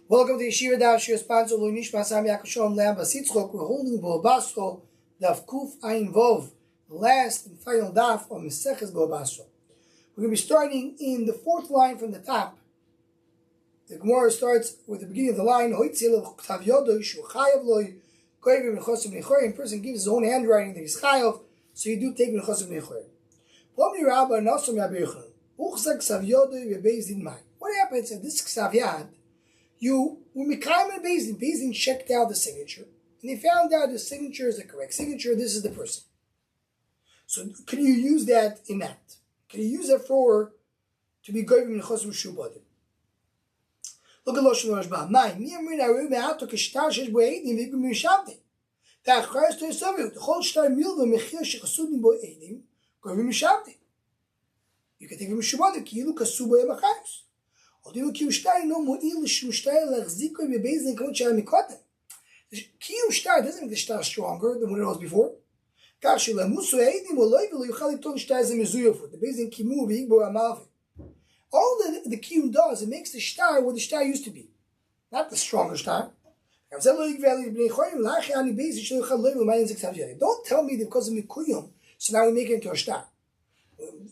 Welcome to Yeshiva Daf Shir sponsor Luinish Masam Yakashom Lam Basitzchok. We're holding Basra Daf Kuf Ayin Vov, the last and final daf of Maseches Basra. We're going to be starting in the fourth line from the top. The Gemara starts with the beginning of the line. A person gives his own handwriting that he's chayav, so you do take Mechosim Nechorim. What happens if this Ksav you were Mekayim and Bezdin checked out the signature, and they found out the signature is the correct signature, this is the person. So can you use that in that? Can you use that to be Goyim in Chosim Shubadim? Look at Loshen Rashba. Nine. Miyamrin Aru Me'ato Kishtar Shesh Bo'edim V'Ibim Mishavdim. Ta'achayas to Yisavim. The whole Shtar Milva Mechir Shechasudim Bo'edim Goyim Mishavdim. You can take him Shubadim Kilu Kasu Bo'em Achayus. Although Kilu Shtar no Mo'il Shu Shtar Lachziko Be'Bezdin Kamot Shar Mikotem. The Kilu Shtar doesn't make the Shtar stronger than what it was before. Kach Shelamusu Eidim Oloi V'Lo Yuchal Yiton Shtar Zemizuyofut. The Bezdin Kimu V'Igbo Amalvim. All the kiyum does, it makes the shtar what the shtar used to be. Not the stronger shtar. Don't tell me that because of mikuyum, so now we make it into a shtar.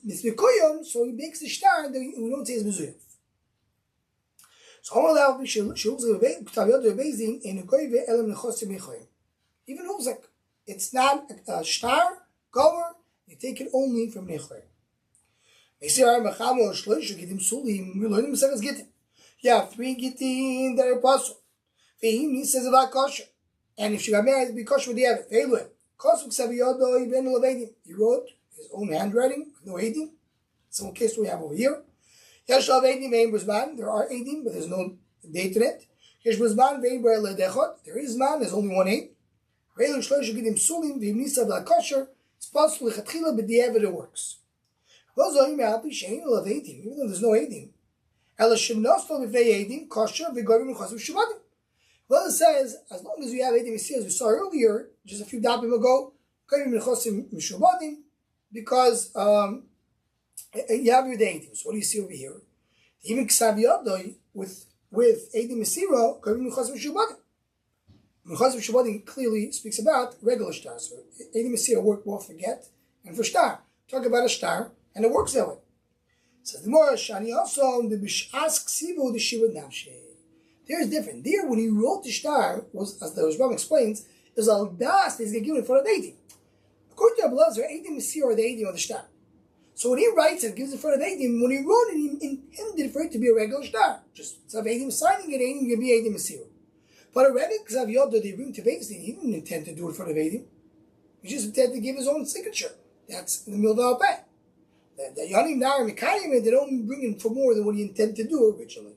It's mikuyum, so he makes the shtar that we don't say is mezuyah. So even Huzak, it's not a shtar, gover, you take it only from nechorim. You have 3 gittin that are possible. He says about kosher. And if she got married, it'd be kosher with the Eved. He wrote his own handwriting, no edim. Some case we have over here. There are edim, but there's no date in it. There is man, there's only one edim. It's possible but the Eved it works. Even though there's no edim. Well, it says, as long as you have edim, as we saw earlier, just a few dapim ago, because you have your edim. So what do you see over here? Even ksav yadoi with edim mesira, mechosim mishubadim clearly speaks about regular shtar. So edim mesira work both for get and for shtar. Talk about a shtar. And it works that way. Says the Gemara, Shani also the Bishas Ksivu the Shiva Nafshe. There is different. There, when he wrote the shtar, was as the Rashbam explains, is al das that he's going to give in front of Eidim. According to Abelazar, Eidim is here or the Eidim of the shtar. So when he writes it, gives it in front of Eidim. When he wrote it, he intended for it to be a regular shtar. Just instead of Eidim signing it, Eidim can be Eidim Mesir. But already, because of Yodah, they bring to Bezdin, he didn't intend to do it in front of Eidim. He just intended to give his own signature. That's in the middle of the Alpeh. The Yanim Nar Mikayim, they don't bring in for more than what he intended to do originally.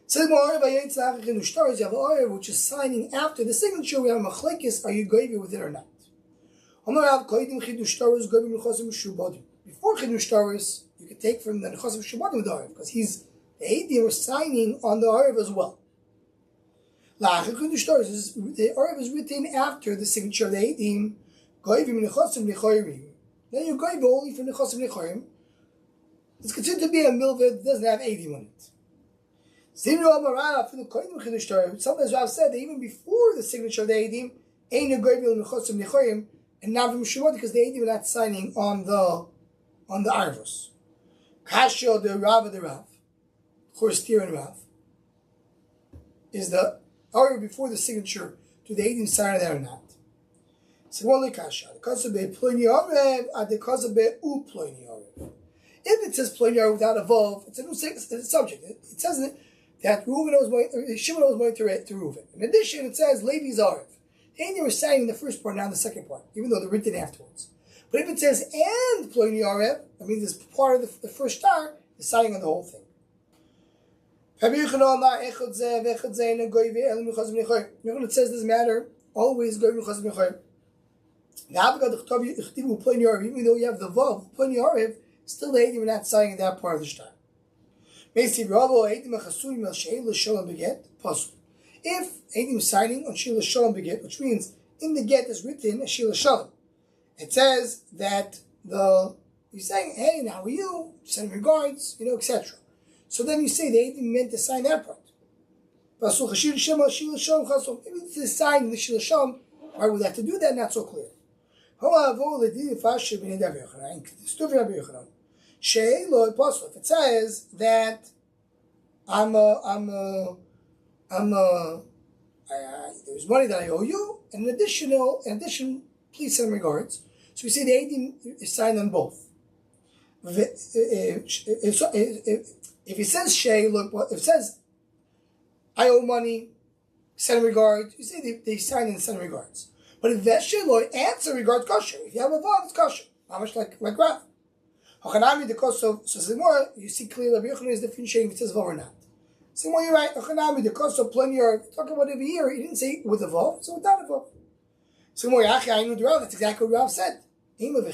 So you have an which is signing after the signature. We have machlekes. Are you goyim with it or not? Before chidush taros, you can take from the nechosim shubadim with the arev because he's the eidim was signing on the arev as well. The arev is written after the signature of the eidim. Goyim nechosim nechorim. Then you go only from the Chosim Nechorim. It's considered to be a milva that doesn't have edim on it. Sometimes Rav said that even before the signature of the edim, ain't a goyim in the Chosim Nechorim, and now from Shemot because the edim are not signing on the arvos. Kasha the Rav of the Rav, Chorstier and Rav, is the arv before the signature to the edim signing there or not. So one kasha. The kasha be ploini arev, and the kasha be u ploini arev. If it says ploini arev without a vav, it's a new subject. It says that Reuven was Shimon was going to Reuven. In addition, it says Levi's arev. And they were signing the first part, now the second part, even though they're written afterwards. But if it says and ploini arev, I mean, this part of the first star is signing on the whole thing. It says this matter always go to chazim nechorim. Even though you have the vav, still the edim are not signing in that part of the shtar. If edim is signing on shila shalom beget, which means in the get is written a shila shalom, it says that he's saying, "Hey, how are you? Send regards, etc." So then you say the Eidim meant to sign that part. Maybe it's the sign in the Shil Hashem. Why would have to do that? Not so clear. If it says that there's money that I owe you, and in addition, please send regards. So we say the Eidim is signed on both. If it says Shay, look, if it says I owe money, send regards, you say they sign and send regards. But if that Shay answer regards kosher, if you have a vav, it's kosher. How much like Rav? Hachanami the koso, so more you see clearly Rabbi Yochanan is differentiating if it says vav or not. So more you're right. Hachanami the koso plenty are talking about every year. He didn't say with a vav, so without a vav. So more Yachi I knew the Rav. That's exactly what Rav said. You're right.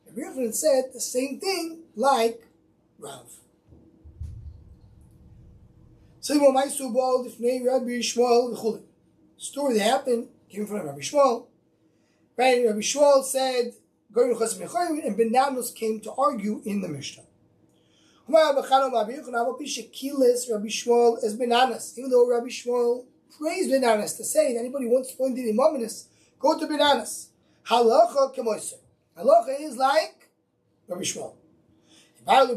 Rabbi Yochanan said the same thing like Rav. So the story that happened came in front of Rabbi Shmuel. Right? Rabbi Shmuel said, and Ben Namnos came to argue in the Mishnah. Rabbi Shmuel as Benanas, even though Rabbi Shmuel praised Benanas to say that anybody wants to find the Imaminus, go to Benanas. Halacha kemoiser. Halacha is like Rabbi Shmuel. Rabbi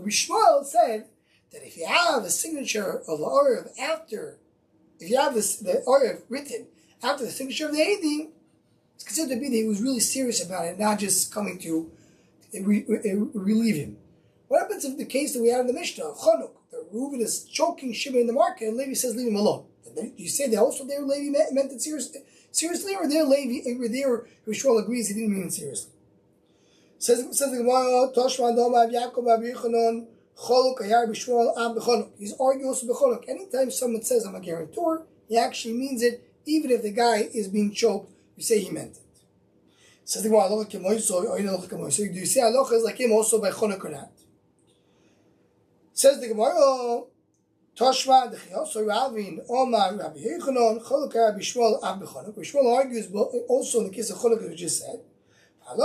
Shmuel said that if you have a signature of the Orev after, if you have the Orev written after the signature of the Eidim, it's considered to be that he was really serious about it, not just coming to relieve him. What happens if the case that we have in the Mishnah of Chanuk, the Reuven is choking Shimon in the market, and Levi says, leave him alone. And you say that also there Levi meant it seriously, or there Levi, or there Rishwal agrees he didn't mean it seriously. Says the Gemara, Toshma Doma Yaakov Abichanon Choluk Ayar Bishwal Am Bechonuk. He's arguing also Bechonuk. Anytime someone says I'm a guarantor, he actually means it, even if the guy is being choked. You say he meant it. Says the Gemara, do you say Alocha is like him also by Chonuk or not? Says the Gemara, Toshma Dechios Ravin Omar Rabbi Yechanon Choluk Ayar Bishwal Am Bechonuk. Bishwal argues also in the case of Chonuk as we just said. And we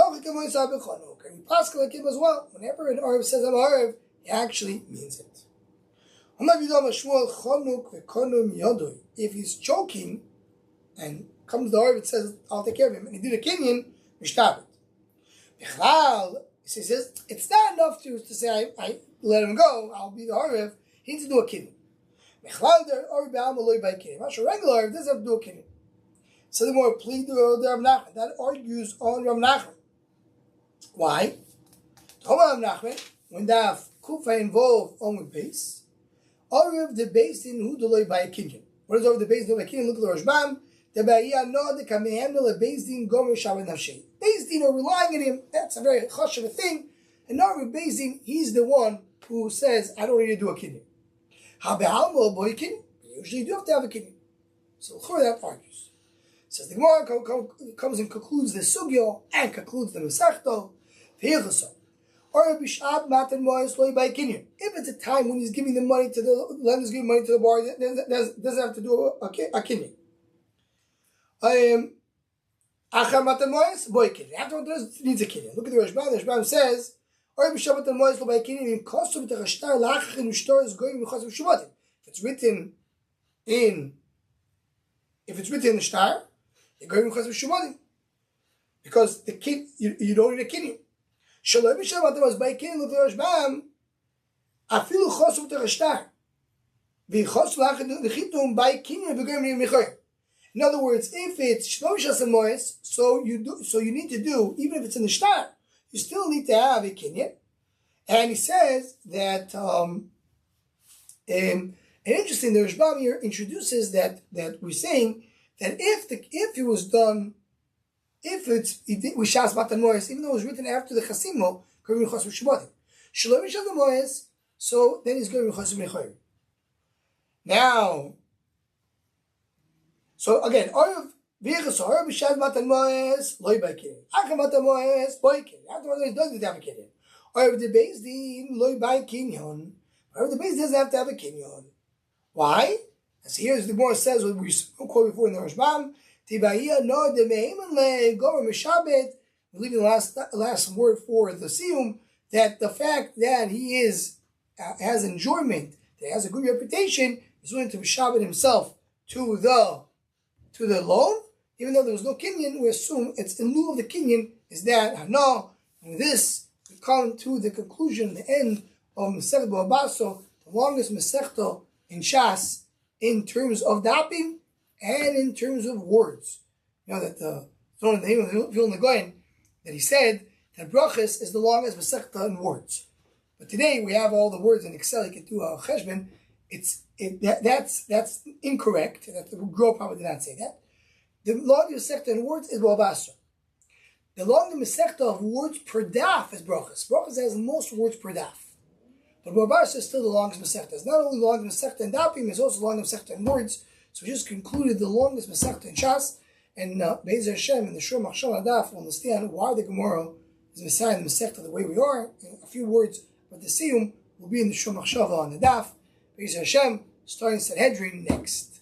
pass like him as well. Whenever an Arab says I'm Arab, he actually means it. If he's choking and comes the Arab and says, I'll take care of him, and he did a kinyan, mishtabit. He says, it's not enough to say, I let him go, I'll be the Arab. He needs to do a kinyan. Regular Arab doesn't have to do a kinyan. So the more plead the Rav Nachman. That argues on Rav Nachman. Why? Rav Nachman, when the Kufa involved only base, Arav the base in who delay by a kinyan. What is over the base by a kinyan? Look at the Rashbam. The Ba'iyah no the Kamehamdel a base din gomer shavan nafshay. Base din are relying on him. That's a very hush of a thing. And Arav base din, he's the one who says, I don't need to do a kinyan. Habehalmo boy kinyan. Usually you do have to have a kinyan. So that argues. Says the Gemara comes and concludes the sugyo and concludes the Masechto. If it's a time when he's giving the money to the lender's giving money to the bar, doesn't have to do a kinyan. Afterwards, needs a kinyan. Look at the Rashbam. The Rashbam says, if it's written in the star, you're going to because the kid you don't need a kinyan. Shalom Shabbat was by kinyan of the Rashbam. Afilu chosu v'terashtar. V'chosu l'chitum by kinyan v'goyim v'mechoyim. In other words, if it's Shalom Shasamoyes, so you need to do, even if it's in the star, you still need to have a kinyan. And he says that and interesting, the Rashbam here introduces that we're saying that if it was done, if it's with Shas Matan Moyes, even though it was written after the Chasimo, going to Chas Shabbatim, Shalom Shalom Moyes, so then he's going to Chas Mechoyim. Now, so again, Orav V'Yechas Orav B'Shas Matan Moyes Loi B'Kinyan, Achar Matan Moyes Boi Kinyan. Afterwards, he doesn't have a kinyan. Orav the Beis Din Loi B'Kinyan. Orav the Beis doesn't have to have a kinyan. Why? As here, the Gemara says what we quoted before in the Rashbam, Tibaiya no de meimen le gomer mishabet. We're leaving the last word for the siyum. that the fact that he has enjoyment, that he has a good reputation, is willing to Shabbat himself to the loan, even though there was no kinyan. We assume it's in lieu of the kinyan. Is that no? And with this, we come to the conclusion, the end of Masechta Bava, the longest Masechta in Shas, in terms of dapim and in terms of words. You know that the throne of the name of Vilna Gaon, that he said that brachas is the longest Masechta in words. But today we have all the words in Excel. You can do a cheshbon. That's incorrect. That the Gro probably did not say that. The longest Masechta in words is Basra. The longest Masechta of words per daf is brachas. Brachas has the most words per daf. But Basra is still the longest Masechta. It's not only the longest Masechta in dafim, it's also the longest Masechta in words. So we just concluded the longest Masechta in Shas. And Be'ez Hashem in the Shur Machshava Daf will understand why the Gemara is Messiah the Masechta the way we are. In a few words, but the Siyum will be in the Shur Machshava on the Daf. Be'ez Hashem, starting Sanhedrin next.